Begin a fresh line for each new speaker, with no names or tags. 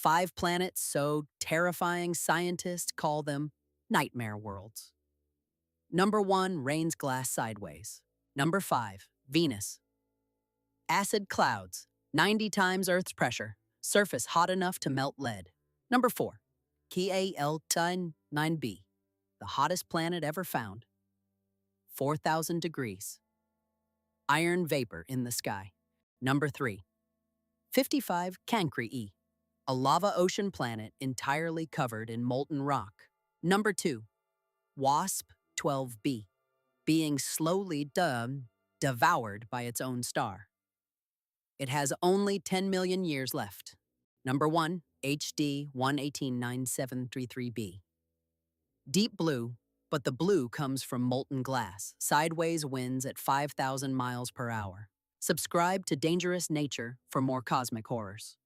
5 planets so terrifying scientists call them nightmare worlds. Number 1 rains glass sideways. Number 5 Venus. Acid clouds, 90 times Earth's pressure, surface hot enough to melt lead. Number 4 Cal-9b, the hottest planet ever found, 4,000 degrees. Iron vapor in the sky. Number 3 55 Cancri, a lava ocean planet entirely covered in molten rock. Number 2 WASP-12b, being slowly devoured by its own star. It has only 10 million years left. Number 1 HD 1189733b. Deep blue, but the blue comes from molten glass, sideways winds at 5,000 miles per hour. Subscribe to Dangerous Nature for more cosmic horrors.